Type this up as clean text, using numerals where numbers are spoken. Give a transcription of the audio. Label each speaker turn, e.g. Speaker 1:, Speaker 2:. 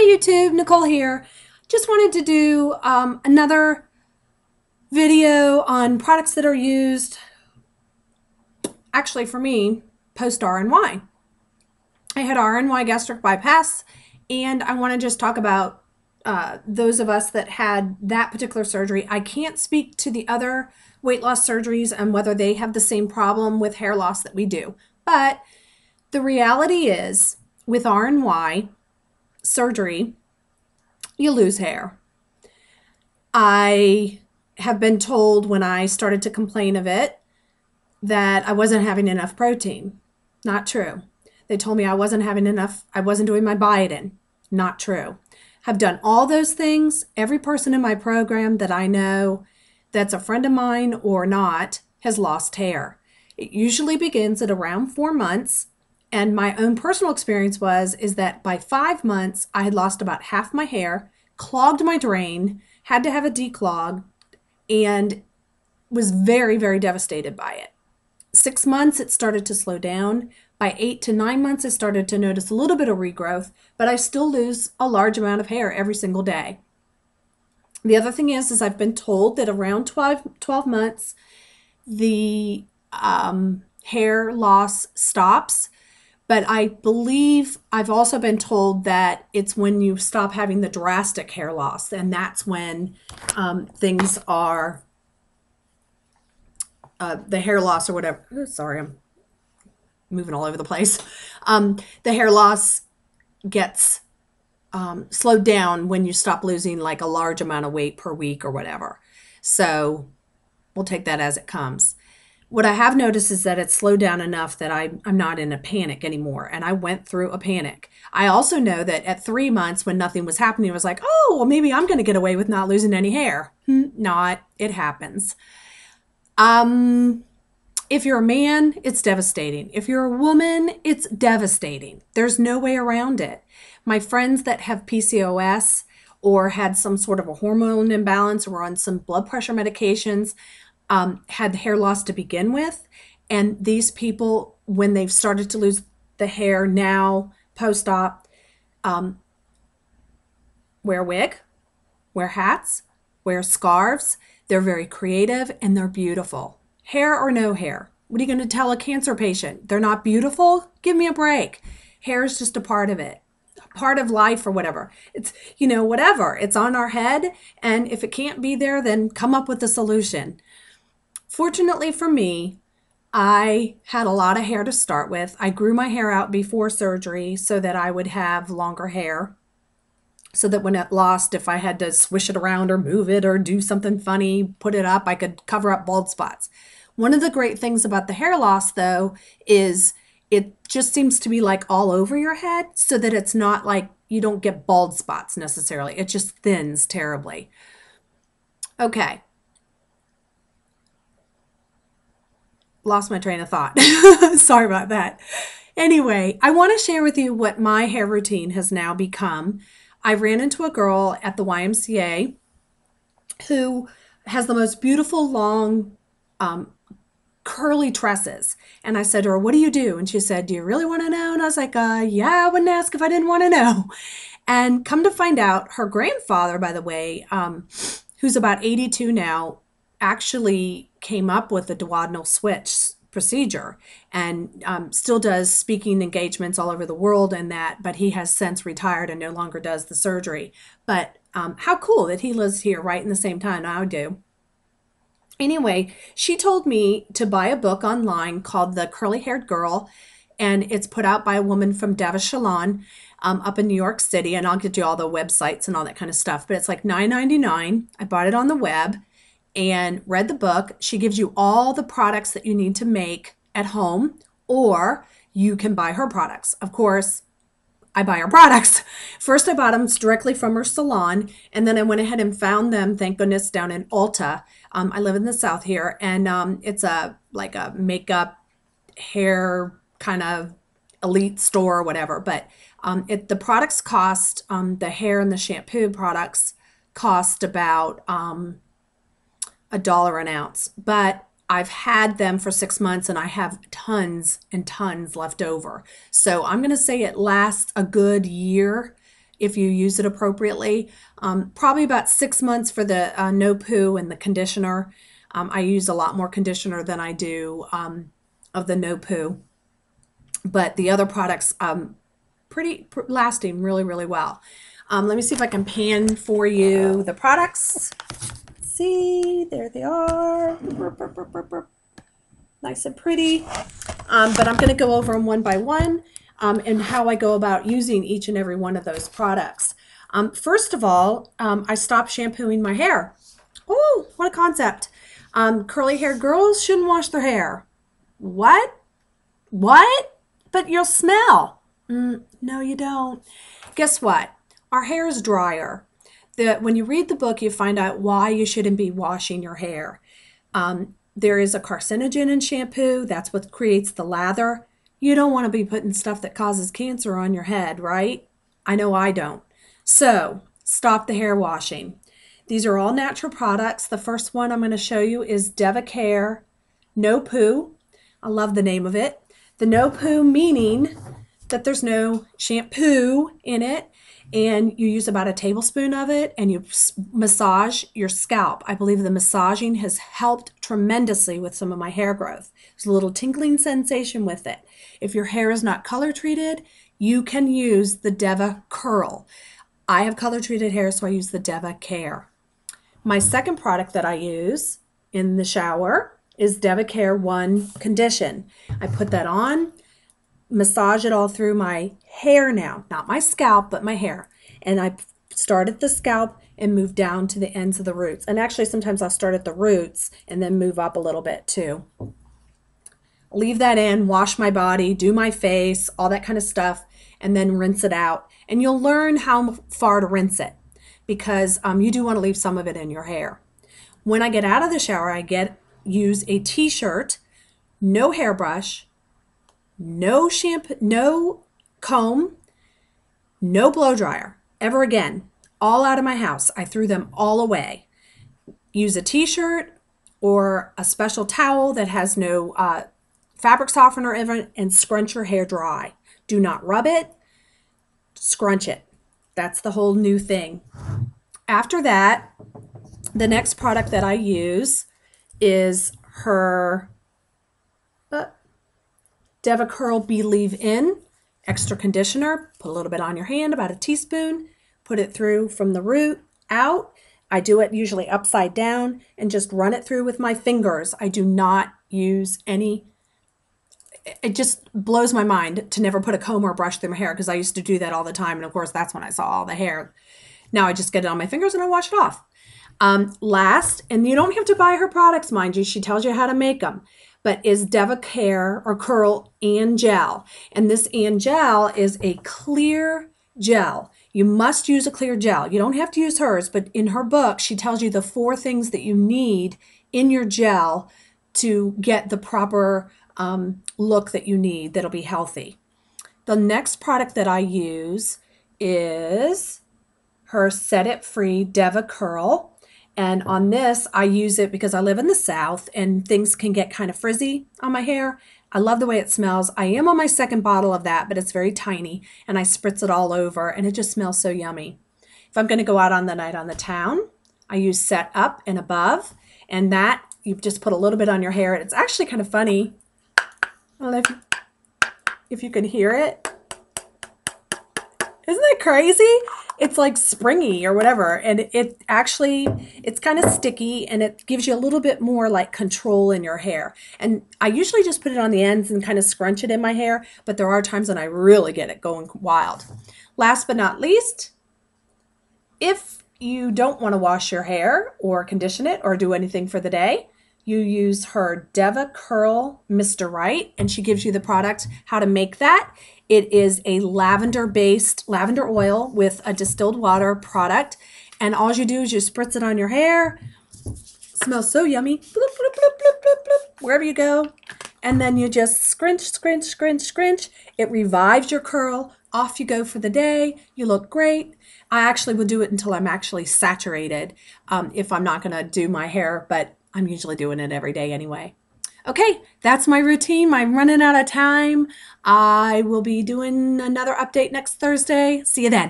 Speaker 1: Hi YouTube, Nicole here. Just wanted to do another video on products that are used, actually for me, post RNY. I had RNY gastric bypass, and I want to just talk about those of us that had that particular surgery. I can't speak to the other weight loss surgeries and whether they have the same problem with hair loss that we do. But the reality is, with RNY surgery, you lose hair. I have been told when I started to complain of it that I wasn't having enough protein. Not true. They told me I wasn't doing my biotin. Not true. Have done all those things. Every person in my program that I know that's a friend of mine or not has lost hair. It usually begins at around 4 months. And my own personal experience is that by 5 months, I had lost about half my hair, clogged my drain, had to have a declog, and was very, very devastated by it. 6 months, it started to slow down. By 8 to 9 months, I started to notice a little bit of regrowth, but I still lose a large amount of hair every single day. The other thing is I've been told that around 12 months, the hair loss stops. But I believe I've also been told that it's when you stop having the drastic hair loss, and that's when things are, the hair loss or whatever. Oh, sorry, I'm moving all over the place. The hair loss gets slowed down when you stop losing like a large amount of weight per week or whatever. So we'll take that as it comes. What I have noticed is that it's slowed down enough that I'm not in a panic anymore, and I went through a panic. I also know that at 3 months when nothing was happening, I was like, oh, well, maybe I'm going to get away with not losing any hair. Not. It happens. If you're a man, it's devastating. If you're a woman, it's devastating. There's no way around it. My friends that have PCOS or had some sort of a hormone imbalance or were on some blood pressure medications, had hair loss to begin with. And these people, when they've started to lose the hair now, post-op, wear a wig, wear hats, wear scarves. They're very creative and they're beautiful. Hair or no hair. What are you going to tell a cancer patient? They're not beautiful? Give me a break. Hair is just a part of it. Part of life or whatever. It's, whatever. It's on our head. And if it can't be there, then come up with a solution. Fortunately for me, I had a lot of hair to start with. I grew my hair out before surgery so that I would have longer hair. So that when it lost, if I had to swish it around or move it or do something funny, put it up, I could cover up bald spots. One of the great things about the hair loss, though, is it just seems to be like all over your head so that it's not like you don't get bald spots necessarily. It just thins terribly. Okay. Lost my train of thought. Sorry about that. Anyway, I want to share with you what my hair routine has now become. I ran into a girl at the YMCA who has the most beautiful long curly tresses. And I said to her, what do you do? And she said, do you really want to know? And I was like, yeah, I wouldn't ask if I didn't want to know. And come to find out, her grandfather, by the way, who's about 82 now, actually came up with the duodenal switch procedure and still does speaking engagements all over the world and that, but he has since retired and no longer does the surgery. But how cool that he lives here right in the same time I do. Anyway, she told me to buy a book online called The Curly Haired Girl, and it's put out by a woman from Davis Salon up in New York City, and I'll get you all the websites and all that kind of stuff, but it's like $9.99. I bought it on the web and read the book. She gives you all the products that you need to make at home, or you can buy her products. Of course, I buy her products. First, I bought them directly from her salon, and then I went ahead and found them, thank goodness, down in Ulta. I live in the South here, and it's like a makeup, hair kind of elite store or whatever. But the products cost, the hair and the shampoo products cost about $1 an ounce, but I've had them for 6 months and I have tons and tons left over. So I'm going to say it lasts a good year if you use it appropriately. Probably about 6 months for the no poo and the conditioner. I use a lot more conditioner than I do of the no poo, but the other products lasting really, really well. Let me see if I can pan for you the products. See, there they are. Nice and pretty. But I'm going to go over them one by one and how I go about using each and every one of those products. First of all, I stopped shampooing my hair. Oh, what a concept. Curly-haired girls shouldn't wash their hair. What? What? But you'll smell. No, you don't. Guess what? Our hair is drier. When you read the book, you find out why you shouldn't be washing your hair. There is a carcinogen in shampoo. That's what creates the lather. You don't want to be putting stuff that causes cancer on your head, right? I know I don't. So stop the hair washing. These are all natural products. The first one I'm going to show you is DevaCare No Poo. I love the name of it. The no poo meaning that there's no shampoo in it, and you use about a tablespoon of it and you massage your scalp. I believe the massaging has helped tremendously with some of my hair growth. There's a little tingling sensation with it. If your hair is not color treated, you can use the DevaCurl. I have color treated hair, so I use the DevaCare. My second product that I use in the shower is DevaCare One Condition. I put that on, massage it all through my hair now, not my scalp, but my hair. And I start at the scalp and move down to the ends of the roots. And actually, sometimes I'll start at the roots and then move up a little bit too. Leave that in, wash my body, do my face, all that kind of stuff, and then rinse it out. And you'll learn how far to rinse it because you do want to leave some of it in your hair. When I get out of the shower, use a t-shirt, no hairbrush, no shampoo, no comb, no blow dryer, ever again. All out of my house. I threw them all away. Use a t-shirt or a special towel that has no fabric softener in it and scrunch your hair dry. Do not rub it, scrunch it. That's the whole new thing. After that, the next product that I use is her DevaCurl Be Leave-In Extra Conditioner. Put a little bit on your hand, about a teaspoon. Put it through from the root out. I do it usually upside down and just run it through with my fingers. I do not use any. It just blows my mind to never put a comb or a brush through my hair because I used to do that all the time. And of course, that's when I saw all the hair. Now I just get it on my fingers and I wash it off. Last, and you don't have to buy her products, mind you. She tells you how to make them. But is DevaCare or Curl and Gel. And this and Gel is a clear gel. You must use a clear gel. You don't have to use hers, but in her book, she tells you the 4 things that you need in your gel to get the proper look that you need that'll be healthy. The next product that I use is her Set It Free DevaCurl. And on this, I use it because I live in the South and things can get kind of frizzy on my hair. I love the way it smells. I am on my second bottle of that, but it's very tiny and I spritz it all over and it just smells so yummy. If I'm going to go out on the night on the town, I use Set Up and Above, and that you just put a little bit on your hair. It's actually kind of funny. I don't know if you can hear it. Isn't that crazy? It's like springy or whatever, and it's kind of sticky and it gives you a little bit more like control in your hair. And I usually just put it on the ends and kind of scrunch it in my hair, but there are times when I really get it going wild. Last but not least, if you don't want to wash your hair or condition it or do anything for the day, you use her DevaCurl Mr. Right, and she gives you the product, how to make that. It is a lavender-based lavender oil with a distilled water product, and all you do is you spritz it on your hair. It smells so yummy. Bloop, bloop, bloop, bloop, bloop, bloop, wherever you go. And then you just scrunch, scrunch, scrunch, scrunch. It revives your curl. Off you go for the day. You look great. I actually will do it until I'm actually saturated if I'm not going to do my hair, but I'm usually doing it every day anyway. Okay, that's my routine. I'm running out of time. I will be doing another update next Thursday. See you then.